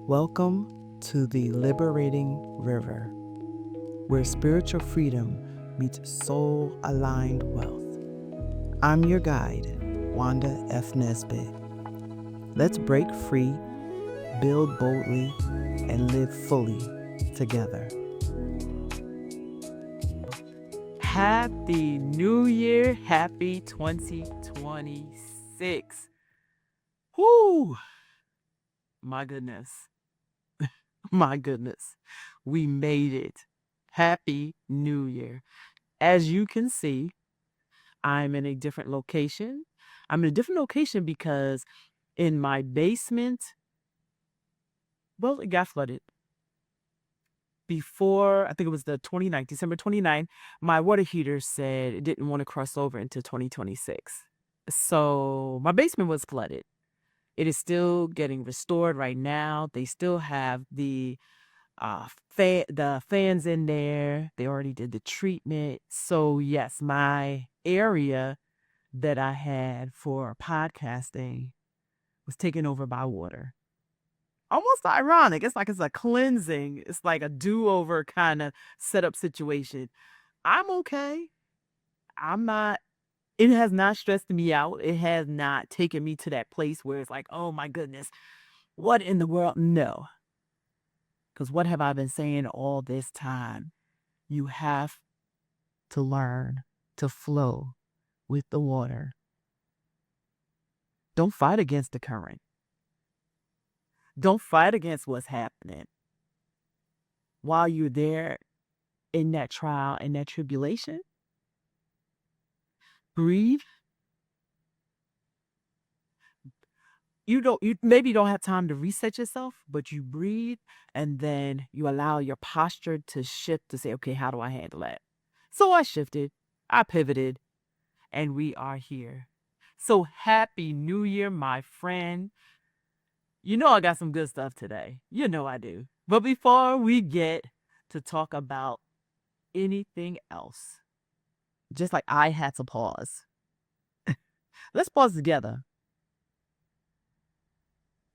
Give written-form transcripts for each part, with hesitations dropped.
Welcome to the Liberating River, where spiritual freedom meets soul aligned wealth. I'm your guide, Wanda F. Nesbitt. Let's break free, build boldly, and live fully together. Happy New Year. Happy 2026. Whoo! My goodness. My goodness. We made it. Happy New Year. As you can see, I'm in a different location. I'm in a different location because in my basement, well, it got flooded. Before, I think it was December 29th, my water heater said it didn't want to cross over into 2026. So my basement was flooded. It is still getting restored right now. They still have the fans in there. They already did the treatment. So yes, my area that I had for podcasting was taken over by water. Almost ironic. It's like it's a cleansing. It's like a do-over kind of setup situation. I'm okay. I'm not It has not stressed me out. It has not taken me to that place where it's like, oh my goodness, what in the world? No. Because what have I been saying all this time? You have to learn to flow with the water. Don't fight against the current. Don't fight against what's happening. While you're there in that trial and that tribulation, breathe. You maybe don't have time to reset yourself, but you breathe and then you allow your posture to shift to say, okay, how do I handle that? So I shifted, I pivoted, and we are here. So happy New Year, my friend. You know I got some good stuff today. You know I do. But before we get to talk about anything else, just like I had to pause, let's pause together.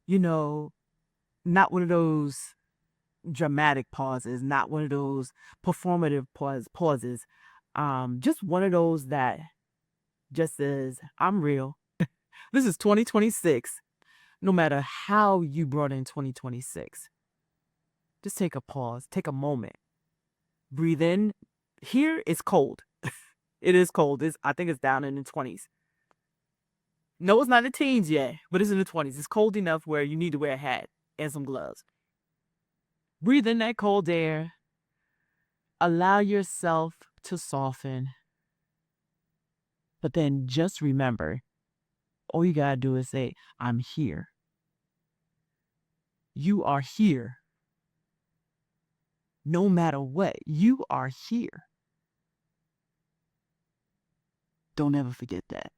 You know, not one of those dramatic pauses, not one of those performative pauses. Just one of those that just says, I'm real. This is 2026. No matter how you brought in 2026, just take a pause, take a moment, breathe in. Here it's cold. It is cold. I think it's down in the 20s. No, it's not in the teens yet, but it's in the 20s. It's cold enough where you need to wear a hat and some gloves. Breathe in that cold air. Allow yourself to soften. But then just remember, all you got to do is say, I'm here. You are here. No matter what, you are here. Don't ever forget that.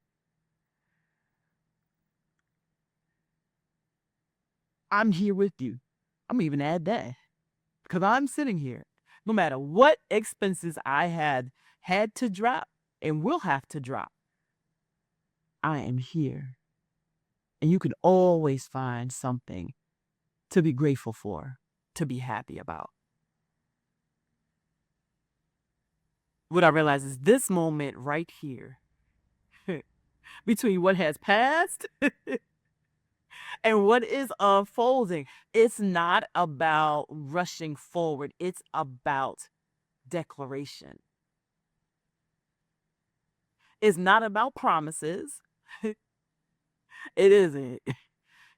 I'm here with you. I'm gonna even add that because I'm sitting here. No matter what expenses I had to drop and will have to drop, I am here. And you can always find something to be grateful for, to be happy about. What I realize is this moment right here, between what has passed and what is unfolding, it's not about rushing forward, it's about declaration. It's not about promises. It isn't.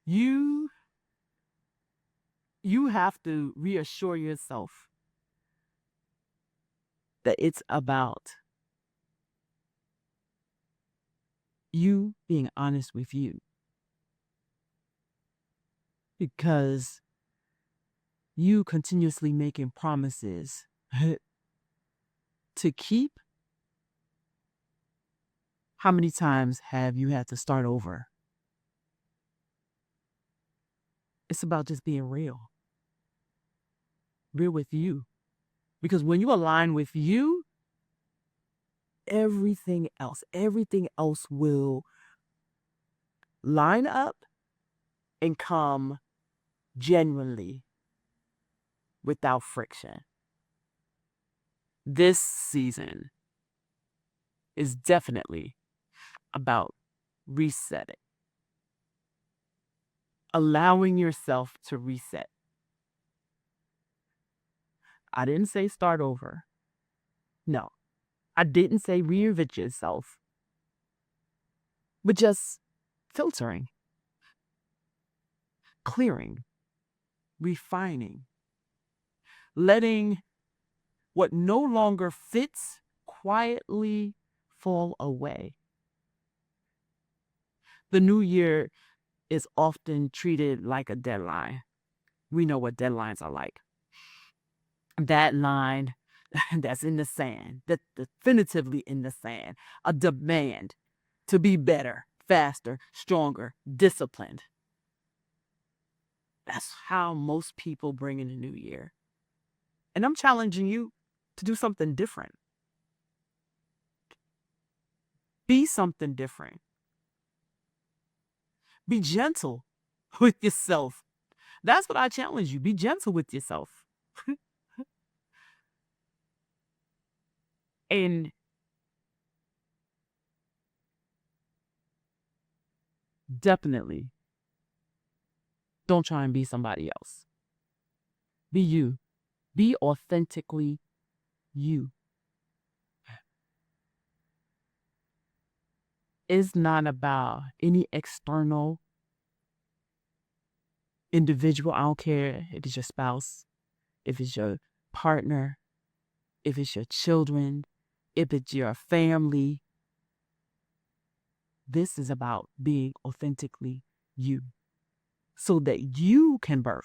You you have to reassure yourself that it's about you being honest with you. Because you continuously making promises to keep, how many times have you had to start over? It's about just being real. Real with you. Because when you align with you, everything else will line up and come genuinely, without friction. This season is definitely about resetting, allowing yourself to reset. I didn't say start over. No, I didn't say reinvent yourself, but just filtering, clearing, refining, letting what no longer fits quietly fall away. The new year is often treated like a deadline. We know what deadlines are like. That line that's in the sand, that's definitively in the sand, a demand to be better, faster, stronger, disciplined. That's how most people bring in the new year. And I'm challenging you to do something different. Be something different. Be gentle with yourself. That's what I challenge you. Be gentle with yourself. And definitely don't try and be somebody else. Be you. Be authentically you. It's not about any external individual. I don't care if it's your spouse, if it's your partner, if it's your children, if it's your family. This is about being authentically you so that you can birth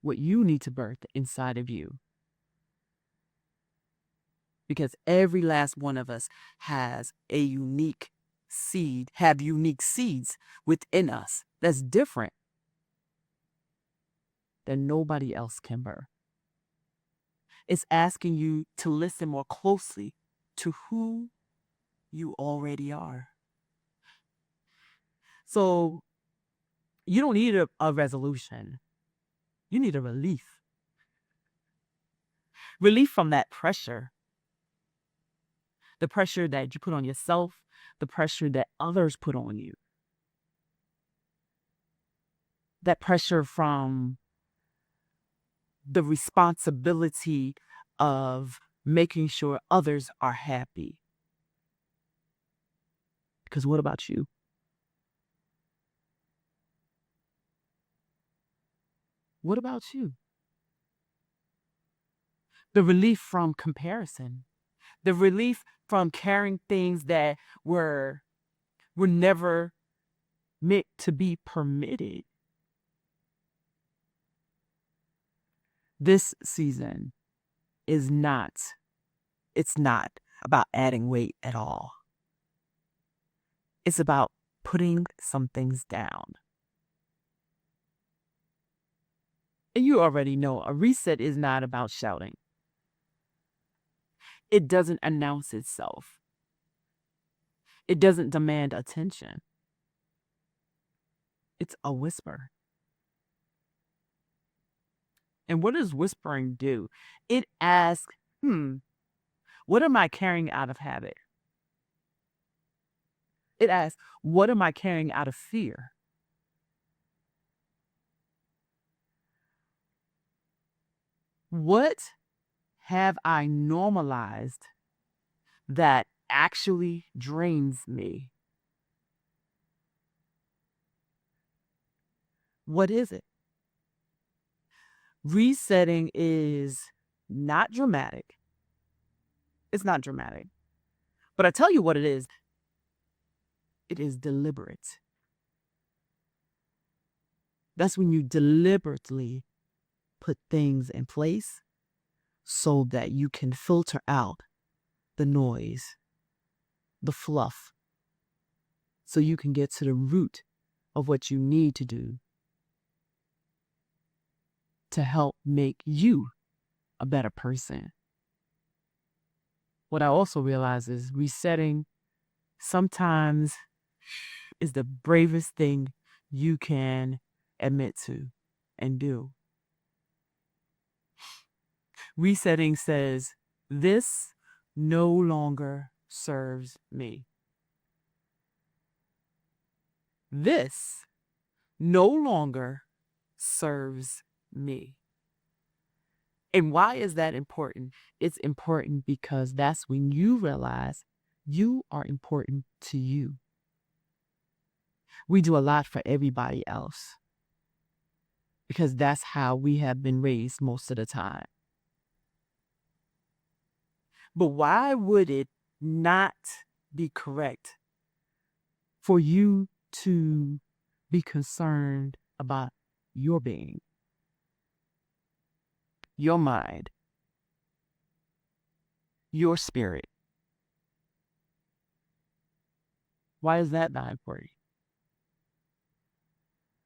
what you need to birth inside of you. Because every last one of us has a unique seed, have unique seeds within us that's different that nobody else can birth. It's asking you to listen more closely to who you already are. So you don't need a resolution. You need a relief. Relief from that pressure. The pressure that you put on yourself, the pressure that others put on you. That pressure from the responsibility of making sure others are happy. Because what about you? What about you? The relief from comparison, the relief from carrying things that were never meant to be permitted. This season is not, it's not about adding weight at all. It's about putting some things down. And you already know a reset is not about shouting. It doesn't announce itself. It doesn't demand attention. It's a whisper. And what does whispering do? It asks, what am I carrying out of habit? It asks, what am I carrying out of fear? What have I normalized that actually drains me? What is it? Resetting is not dramatic. It's not dramatic. But I tell you what it is. It is deliberate. That's when you deliberately put things in place so that you can filter out the noise, the fluff, so you can get to the root of what you need to do to help make you a better person. What I also realize is resetting sometimes is the bravest thing you can admit to and do. Resetting says, this no longer serves me. This no longer serves me. And why is that important? It's important because that's when you realize you are important to you. We do a lot for everybody else because that's how we have been raised most of the time. But why would it not be correct for you to be concerned about your being, your mind, your spirit? Why is that not important?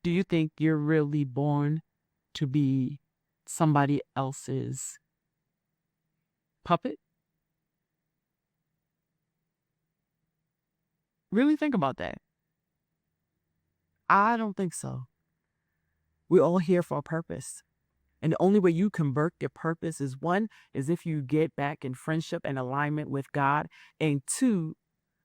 Do you think you're really born to be somebody else's puppet? Really think about that. I don't think so. We're all here for a purpose. And the only way you convert your purpose is, one, is if you get back in friendship and alignment with God, and two,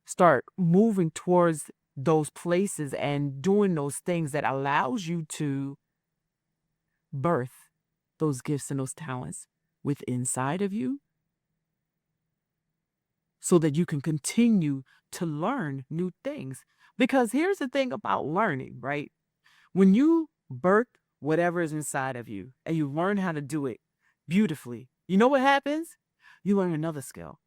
start moving towards those places and doing those things that allows you to birth those gifts and those talents within inside of you, so that you can continue to learn new things. Because here's the thing about learning, right? When you birth whatever is inside of you and you learn how to do it beautifully, you know what happens? You learn another skill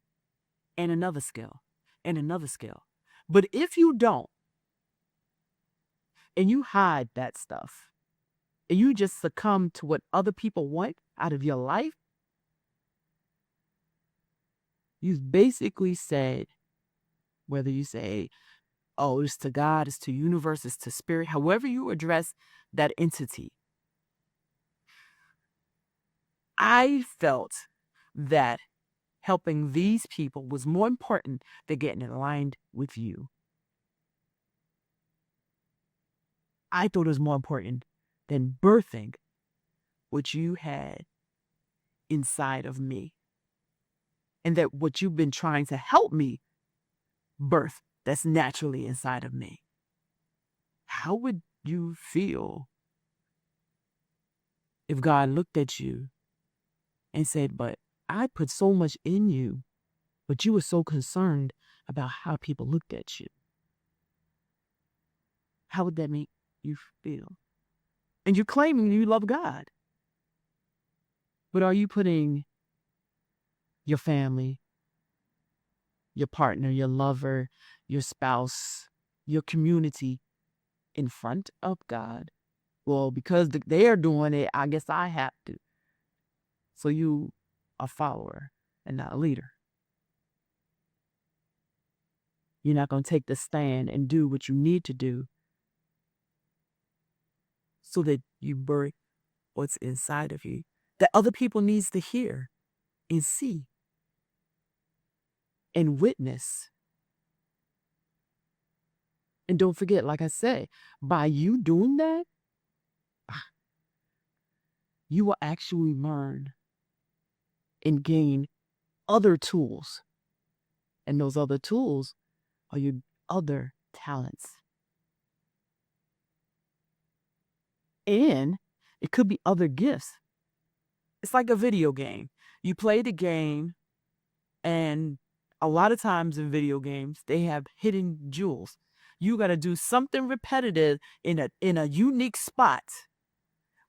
and another skill and another skill. But if you don't, and you hide that stuff, and you just succumb to what other people want out of your life, you've basically said, whether you say, oh, it's to God, it's to universe, it's to spirit, however you address that entity. I felt that helping these people was more important than getting aligned with you. I thought it was more important than birthing what you had inside of me. And that what you've been trying to help me birth that's naturally inside of me. How would you feel if God looked at you and said, but I put so much in you, but you were so concerned about how people looked at you? How would that make you feel? And you're claiming you love God. But are you putting your family, your partner, your lover, your spouse, your community in front of God? Well, because they are doing it, I guess I have to. So you a follower and not a leader. You're not going to take the stand and do what you need to do so that you birth what's inside of you that other people needs to hear and see and witness. And don't forget, like I said, by you doing that, you will actually learn and gain other tools. And those other tools are your other talents. And it could be other gifts. It's like a video game. You play the game, and a lot of times in video games, they have hidden jewels. You got to do something repetitive in a unique spot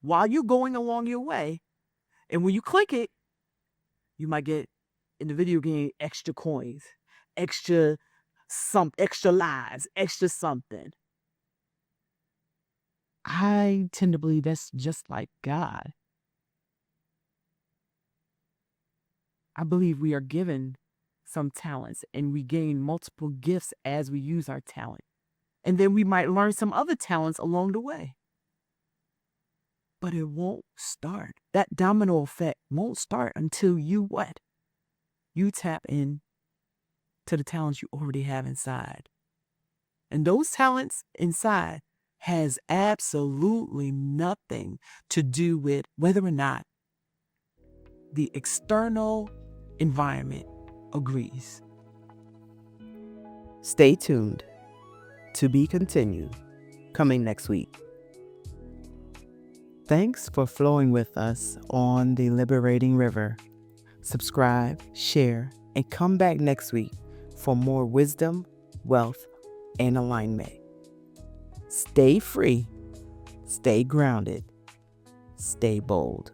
while you're going along your way. And when you click it, you might get, in the video game, extra coins, extra lives, extra something. I tend to believe that's just like God. I believe we are given some talents and we gain multiple gifts as we use our talent. And then we might learn some other talents along the way. But it won't start. That domino effect won't start until you what? You tap in to the talents you already have inside. And those talents inside has absolutely nothing to do with whether or not the external environment agrees. Stay tuned. To be continued, coming next week. Thanks for flowing with us on the Liberating River. Subscribe, share, and come back next week for more wisdom, wealth, and alignment. Stay free, stay grounded, stay bold.